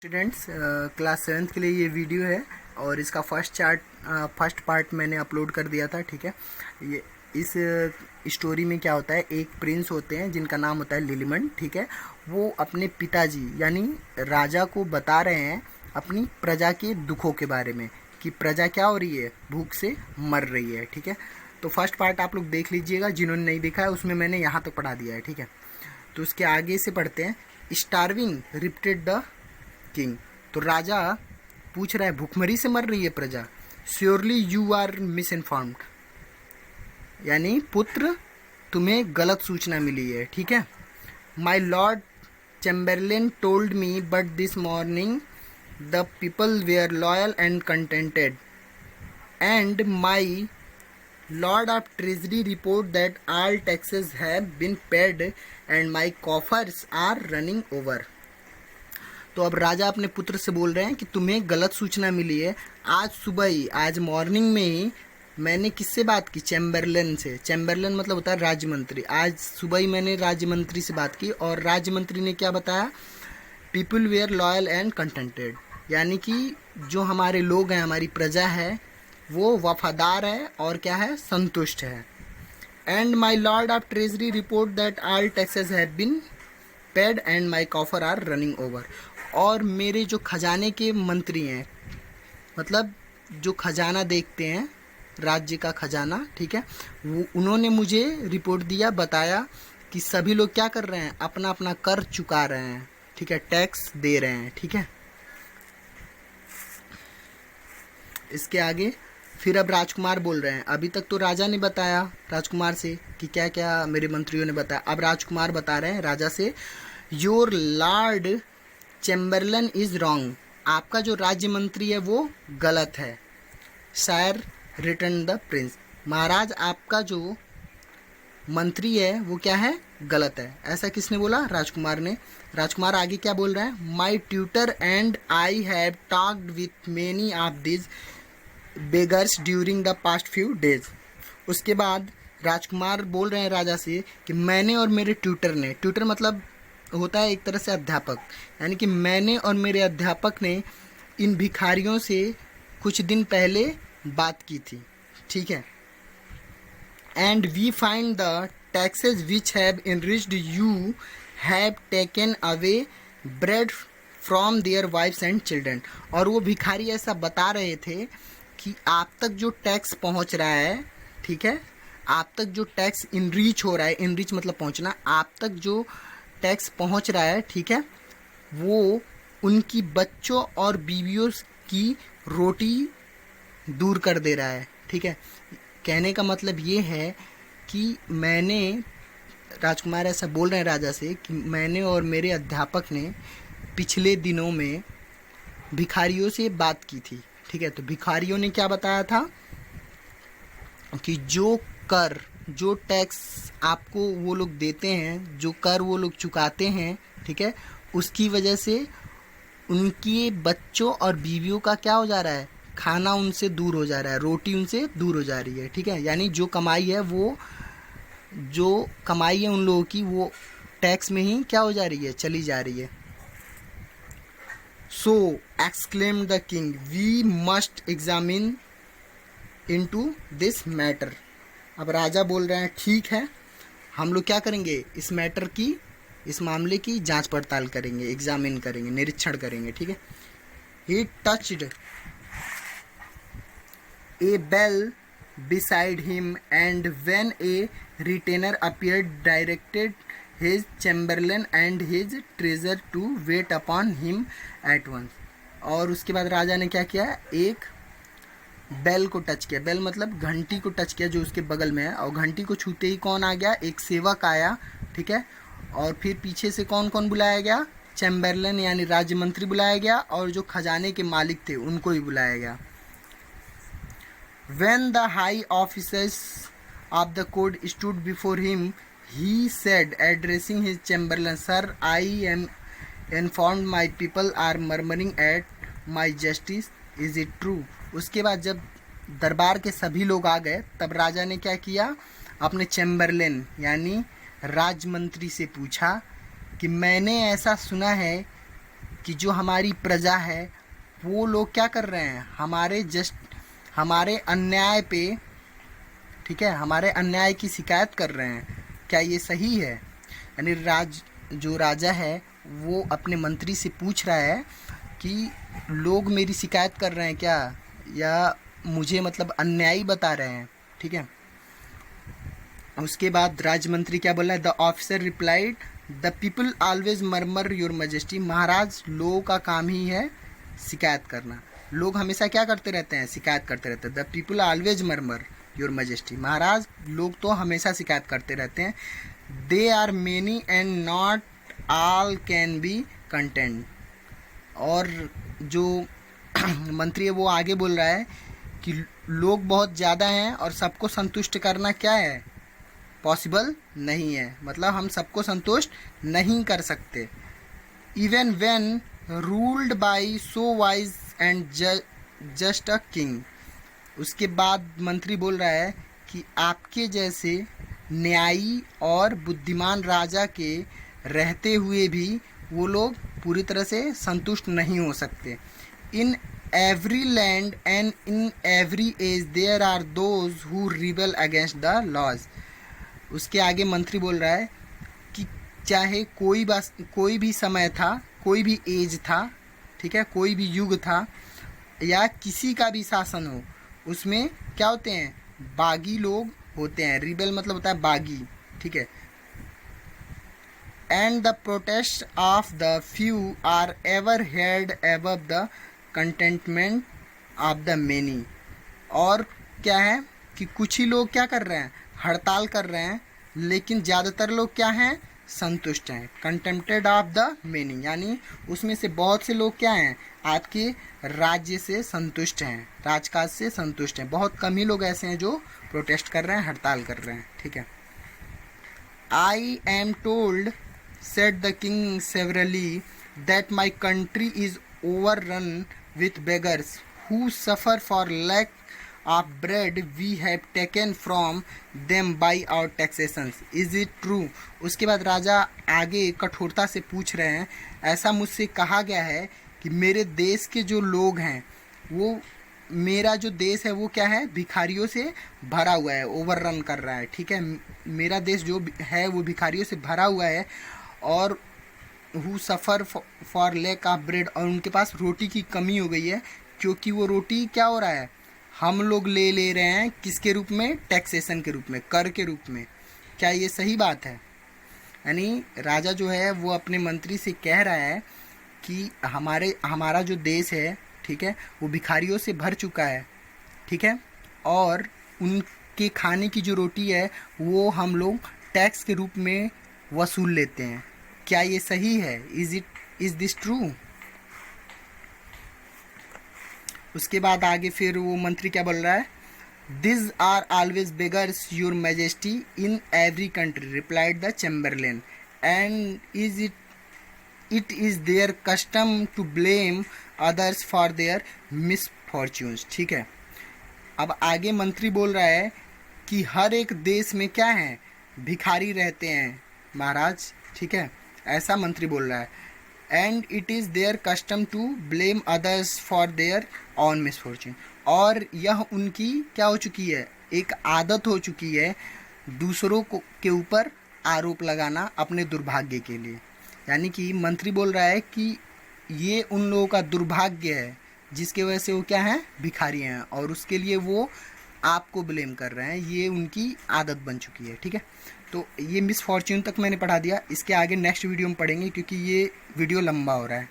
Students, class 7th के लिए ये वीडियो है और इसका फर्स्ट पार्ट मैंने अपलोड कर दिया था। ठीक है, ये इस स्टोरी में क्या होता है, एक प्रिंस होते हैं जिनका नाम होता है लिलीमन। ठीक है, वो अपने पिताजी यानी राजा को बता रहे हैं अपनी प्रजा के दुखों के बारे में कि प्रजा क्या हो रही है, भूख से मर रही है। ठीक है, तो फर्स्ट पार्ट आप लोग देख लीजिएगा, जिन्होंने नहीं देखा है उसमें मैंने यहाँ तक पढ़ा दिया है। ठीक है, तो उसके आगे से पढ़ते हैं। स्टार्विंग रिपीटेड द किंग, तो राजा पूछ रहा है भूखमरी से मर रही है प्रजा। Surely you are misinformed, यानी पुत्र तुम्हें गलत सूचना मिली है। ठीक है, my lord Chamberlain told me but this morning the people were loyal and contented and my lord of treasury report that all taxes have been paid and my coffers are running over. तो अब राजा अपने पुत्र से बोल रहे हैं कि तुम्हें गलत सूचना मिली है। आज सुबह ही, आज मॉर्निंग में ही मैंने किससे बात की, चैम्बरलेन से। चैम्बरलेन मतलब होता है राज्य मंत्री। आज सुबह ही मैंने राज्य मंत्री से बात की और राज्य मंत्री ने क्या बताया, people were loyal and contented, यानी कि जो हमारे लोग हैं, हमारी प्रजा है, वो वफादार है और क्या है, संतुष्ट है। And my lord of treasury report that all taxes have been paid and my coffer are running over, और मेरे जो खजाने के मंत्री हैं, मतलब जो खजाना देखते हैं, राज्य का खजाना, ठीक है, वो उन्होंने मुझे रिपोर्ट दिया, बताया कि सभी लोग क्या कर रहे हैं, अपना अपना कर चुका रहे हैं। ठीक है, टैक्स दे रहे हैं। ठीक है, इसके आगे फिर अब राजकुमार बोल रहे हैं। अभी तक तो राजा ने बताया राजकुमार से कि क्या क्या मेरे मंत्रियों ने बताया, अब राजकुमार बता रहे हैं राजा से, your Lord Chamberlain is wrong, आपका जो राज्य मंत्री है वो गलत है। शायर रिटर्न द प्रिंस, महाराज आपका जो मंत्री है वो क्या है, गलत है। ऐसा किसने बोला, राजकुमार ने। राजकुमार आगे क्या बोल रहे हैं, my tutor and I have talked with many of this beggars during the past few days. उसके बाद राजकुमार बोल रहे हैं राजा से कि मैंने और मेरे ट्यूटर ने, ट्यूटर मतलब होता है एक तरह से अध्यापक, यानी कि मैंने और मेरे अध्यापक ने इन भिखारियों से कुछ दिन पहले बात की थी। ठीक है, and we find the taxes which have enriched you have taken away bread from their wives and children, और वो भिखारी ऐसा बता रहे थे कि आप तक जो टैक्स पहुंच रहा है, ठीक है, आप तक जो टैक्स इनरीच हो रहा है, इनरीच मतलब पहुंचना, आप तक जो टैक्स पहुंच रहा है, ठीक है, वो उनकी बच्चों और बीवियों की रोटी दूर कर दे रहा है। ठीक है, कहने का मतलब ये है कि मैंने, राजकुमार ऐसा बोल रहे हैं राजा से कि मैंने और मेरे अध्यापक ने पिछले दिनों में भिखारियों से बात की थी। ठीक है, तो भिखारियों ने क्या बताया था कि जो कर, जो टैक्स आपको वो लोग देते हैं, जो कर वो लोग चुकाते हैं, ठीक है, उसकी वजह से उनके बच्चों और बीवियों का क्या हो जा रहा है, खाना उनसे दूर हो जा रहा है, रोटी उनसे दूर हो जा रही है। ठीक है, यानी जो कमाई है, वो जो कमाई है उन लोगों की, वो टैक्स में ही क्या हो जा रही है, चली जा रही है। So exclaimed the king, we must examine into this matter. अब राजा बोल रहे हैं ठीक है, हम लोग क्या करेंगे, इस मैटर की, इस मामले की जांच पड़ताल करेंगे, एग्जामिन करेंगे, निरीक्षण करेंगे। ठीक है, he touched a bell beside him and when a retainer appeared directed his chamberlain and his treasurer to wait upon him at once। और उसके बाद राजा ने क्या किया, एक बेल को टच किया, बेल मतलब घंटी को टच किया जो उसके बगल में है, और घंटी को छूते ही कौन आ गया, एक सेवक आया। ठीक है, और फिर पीछे से कौन कौन बुलाया गया, चैम्बरलेन यानी राज्य मंत्री बुलाया गया, और जो खजाने के मालिक थे उनको भी बुलाया गया। When the high officers of the court stood before him, he said, addressing his chamberlain, Sir, I am informed my people are murmuring at my justice. Is it true? उसके बाद जब दरबार के सभी लोग आ गए, तब राजा ने क्या किया, अपने चैम्बरलेन यानी राजमंत्री से पूछा कि मैंने ऐसा सुना है कि जो हमारी प्रजा है वो लोग क्या कर रहे हैं, हमारे अन्याय पे, ठीक है, हमारे अन्याय की शिकायत कर रहे हैं। क्या ये सही है? यानी जो राजा है वो अपने मंत्री से पूछ रहा है कि लोग मेरी शिकायत कर रहे हैं क्या, या मुझे मतलब अन्यायी बता रहे हैं, ठीक है। उसके बाद राज्य मंत्री क्या बोला है, the officer replied the people always murmur your majesty. महाराज, लोगों का काम ही है शिकायत करना। लोग हमेशा क्या करते रहते हैं, शिकायत करते रहते हैं। The people always murmur your majesty. महाराज, लोग तो हमेशा शिकायत करते रहते हैं। They are many and not all can be content. और जो मंत्री है वो आगे बोल रहा है कि लोग बहुत ज़्यादा हैं और सबको संतुष्ट करना क्या है, पॉसिबल नहीं है। मतलब हम सबको संतुष्ट नहीं कर सकते। Even when ruled by so wise and just a king. उसके बाद मंत्री बोल रहा है कि आपके जैसे न्यायी और बुद्धिमान राजा के रहते हुए भी वो लोग पूरी तरह से संतुष्ट नहीं हो सकते। In every land and in every age there are those who rebel against the laws. उसके आगे मंत्री बोल रहा है कि चाहे कोई भी समय था, कोई भी एज था, ठीक है, कोई भी युग था, या किसी का भी शासन हो, उसमें क्या होते हैं, बागी लोग होते हैं। रिबेल मतलब होता है बागी, ठीक है। And the protest of the few are ever heard above the contentment of the many. और क्या है कि कुछ ही लोग क्या कर रहे हैं, हड़ताल कर रहे हैं, लेकिन ज़्यादातर लोग क्या हैं, संतुष्ट हैं। कंटेम्प्टेड ऑफ द मेनी, यानी उसमें से बहुत से लोग क्या हैं, आपके राज्य से संतुष्ट हैं, राजकाज से संतुष्ट हैं। बहुत कम ही लोग ऐसे हैं जो प्रोटेस्ट कर रहे हैं, हड़ताल कर रहे हैं, ठीक है। I am told, said the king severely, that my country is overrun with beggars who suffer for lack of bread we have taken from them by our taxations. Is it true? उसके बाद राजा आगे कठोरता से पूछ रहे हैं, ऐसा मुझसे कहा गया है कि मेरे देश के जो लोग हैं, वो, मेरा जो देश है वो क्या है, भिखारियों से भरा हुआ है, ओवर रन कर रहा है, ठीक है। मेरा देश जो है वो भिखारियों से भरा हुआ है। और who suffer for lack of bread, और उनके पास रोटी की कमी हो गई है, क्योंकि वो रोटी क्या हो रहा है, हम लोग ले रहे हैं किसके रूप में, टैक्सेशन के रूप में, कर के रूप में। क्या ये सही बात है? यानी राजा जो है वो अपने मंत्री से कह रहा है कि हमारा जो देश है, ठीक है, वो भिखारियों से भर चुका है, ठीक है, और उनके खाने की जो रोटी है वो हम लोग टैक्स के रूप में वसूल लेते हैं। क्या ये सही है? Is this true? उसके बाद आगे फिर वो मंत्री क्या बोल रहा है, this are always beggars your majesty in every country, replied the chamberlain, and it is their custom to blame others for their misfortunes. ठीक है, अब आगे मंत्री बोल रहा है कि हर एक देश में क्या है, भिखारी रहते हैं महाराज, ठीक है, ऐसा मंत्री बोल रहा है। And it is their custom to blame others for their own misfortune, और यह उनकी क्या हो चुकी है, एक आदत हो चुकी है दूसरों को के ऊपर आरोप लगाना अपने दुर्भाग्य के लिए। यानी कि मंत्री बोल रहा है कि ये उन लोगों का दुर्भाग्य है जिसके वजह से वो क्या है, भिखारी हैं, और उसके लिए वो आपको ब्लेम कर रहे हैं, ये उनकी आदत बन चुकी है। ठीक है, तो ये मिसफॉर्च्यून तक मैंने पढ़ा दिया, इसके आगे नेक्स्ट वीडियो में पढ़ेंगे क्योंकि ये वीडियो लंबा हो रहा है।